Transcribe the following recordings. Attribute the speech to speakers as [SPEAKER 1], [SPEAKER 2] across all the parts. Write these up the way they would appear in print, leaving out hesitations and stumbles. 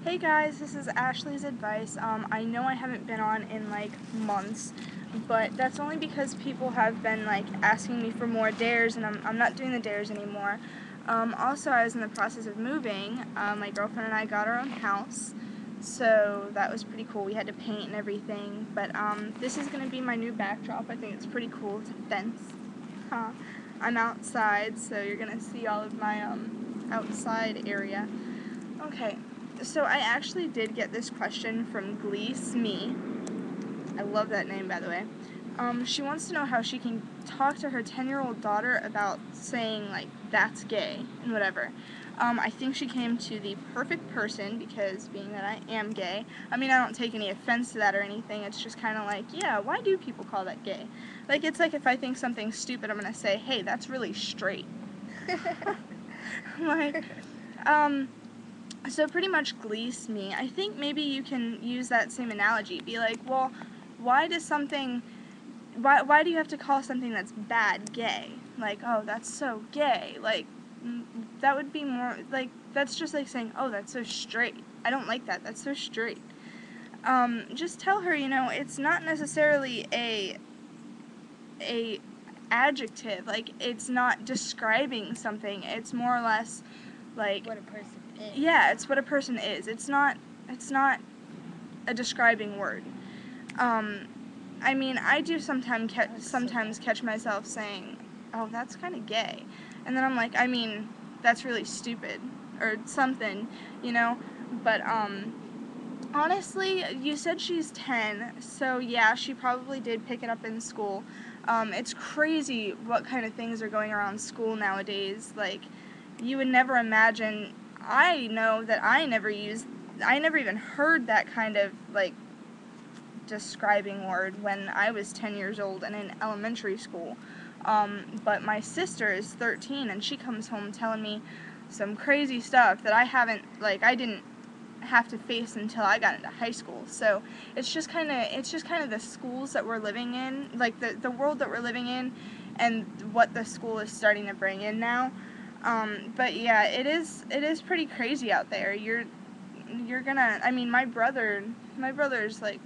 [SPEAKER 1] Hey guys, this is Ashley's advice. I know I haven't been on in like months, but that's only because people have been like asking me for more dares, and I'm not doing the dares anymore. Also, I was in the process of moving. My girlfriend and I got our own house, so that was pretty cool. We had to paint and everything, but this is going to be my new backdrop. I think it's pretty cool. It's a fence. Huh. I'm outside, so you're going to see all of my outside area. Okay, so I actually did get this question from gleesmee. I love that name, by the way. She wants to know how she can talk to her 10-year-old daughter about saying, like, that's gay and whatever. I think she came to the perfect person because, being that I am gay, I mean, I don't take any offense to that or anything. It's just kind of like, yeah, why do people call that gay? Like, it's like if I think something's stupid, I'm going to say, hey, that's really straight. like, um, So pretty much gleesmee. I think maybe you can use that same analogy. Be like, well, why does something, why do you have to call something that's bad gay? Like, oh, that's so gay. Like, that would be more, like, that's just like saying, oh, that's so straight. I don't like that. That's so straight. Just tell her, it's not necessarily a adjective. Like, it's not describing something. It's more or less like
[SPEAKER 2] What a person is.
[SPEAKER 1] yeah, it's what a person is. It's not a describing word. I mean, I do sometimes catch myself saying, "Oh, that's kind of gay," and then I'm like, I mean, that's really stupid or something, you know. But honestly, you said she's 10, so yeah, she probably did pick it up in school. It's crazy what kind of things are going around school nowadays. Like, you would never imagine. I know that I never even heard that kind of, like, describing word when I was 10 years old and in elementary school. But my sister is 13 and she comes home telling me some crazy stuff that I didn't have to face until I got into high school. So it's just kind of the schools that we're living in, like the world that we're living in, and what the school is starting to bring in now. But yeah, it is pretty crazy out there. You're gonna. I mean, my brother's like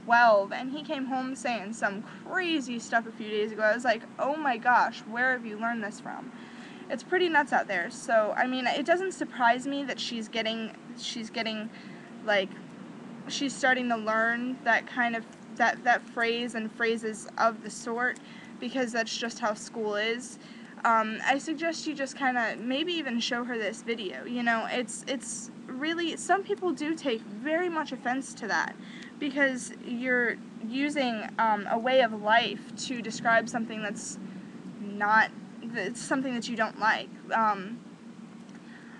[SPEAKER 1] 12, and he came home saying some crazy stuff a few days ago. I was like, oh my gosh, where have you learned this from? It's pretty nuts out there. So I mean, it doesn't surprise me that she's getting like she's starting to learn that kind of that phrase and phrases of the sort, because that's just how school is. I suggest you just kind of maybe even show her this video. It's really, some people do take very much offense to that, because you're using a way of life to describe something that's something that you don't like.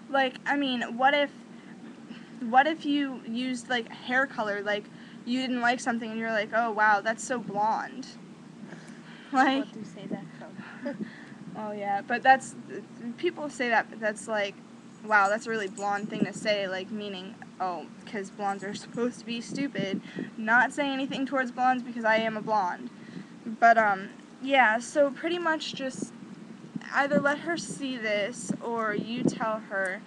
[SPEAKER 1] Like, I mean, what if you used like hair color, like you didn't like something and you're like, oh wow, that's so blonde. Like,
[SPEAKER 2] What do you say that from?
[SPEAKER 1] oh yeah, but people say that, but that's like, wow, that's a really blonde thing to say, like, meaning, oh, because blondes are supposed to be stupid. Not saying anything towards blondes because I am a blonde. But yeah, so pretty much just either let her see this or you tell her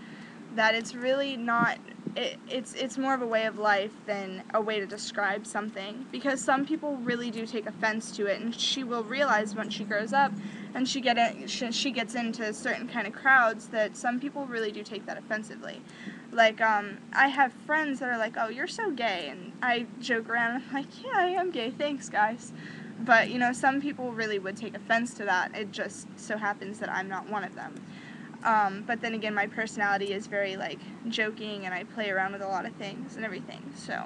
[SPEAKER 1] that it's really not, it's more of a way of life than a way to describe something, because some people really do take offense to it, and she will realize when she grows up and she gets into certain kind of crowds that some people really do take that offensively. Like, I have friends that are like, oh, you're so gay, and I joke around and I'm like, yeah, I am gay, thanks guys. But some people really would take offense to that. It just so happens that I'm not one of them. But then again, my personality is very, like, joking, and I play around with a lot of things and everything. So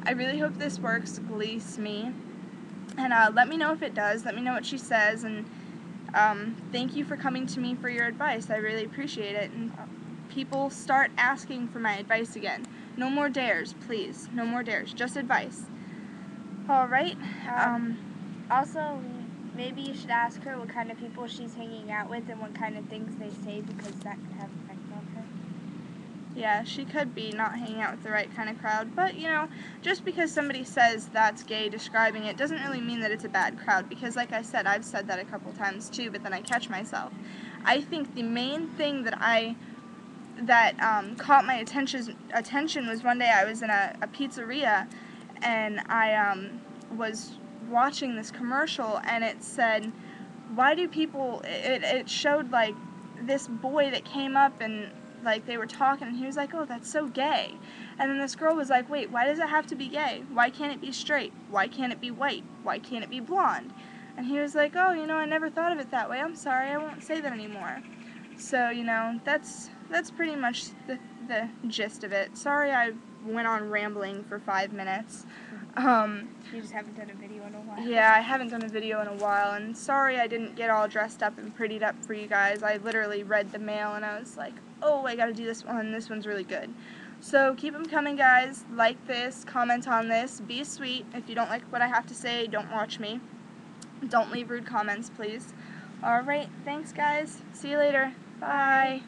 [SPEAKER 1] I really hope this works, gleesmee. And let me know if it does. Let me know what she says. And thank you for coming to me for your advice. I really appreciate it. And people, start asking for my advice again. No more dares, please. No more dares. Just advice. All right.
[SPEAKER 2] Also, maybe you should ask her what kind of people she's hanging out with and what kind of things they say, because that could have an effect on her.
[SPEAKER 1] Yeah, she could be not hanging out with the right kind of crowd, but just because somebody says that's gay describing it doesn't really mean that it's a bad crowd, because like I said, I've said that a couple times too, but then I catch myself. I think the main thing that caught my attention was one day I was in a pizzeria, and I was watching this commercial, and it said, why do people, it showed like this boy that came up, and like they were talking, and he was like, oh, that's so gay. And then this girl was like, wait, why does it have to be gay? Why can't it be straight? Why can't it be white? Why can't it be blonde? And he was like, oh, I never thought of it that way. I'm sorry, I won't say that anymore. So, that's pretty much the gist of it. Sorry I went on rambling for 5 minutes.
[SPEAKER 2] You just haven't done a video in a while.
[SPEAKER 1] Yeah, I haven't done a video in a while, and sorry I didn't get all dressed up and prettied up for you guys. I literally read the mail and I was like, oh, I gotta do this one. This one's really good. So keep them coming, guys. Like this, comment on this, be sweet. If you don't like what I have to say, don't watch me. Don't leave rude comments, please. Alright, thanks, guys. See you later. Bye.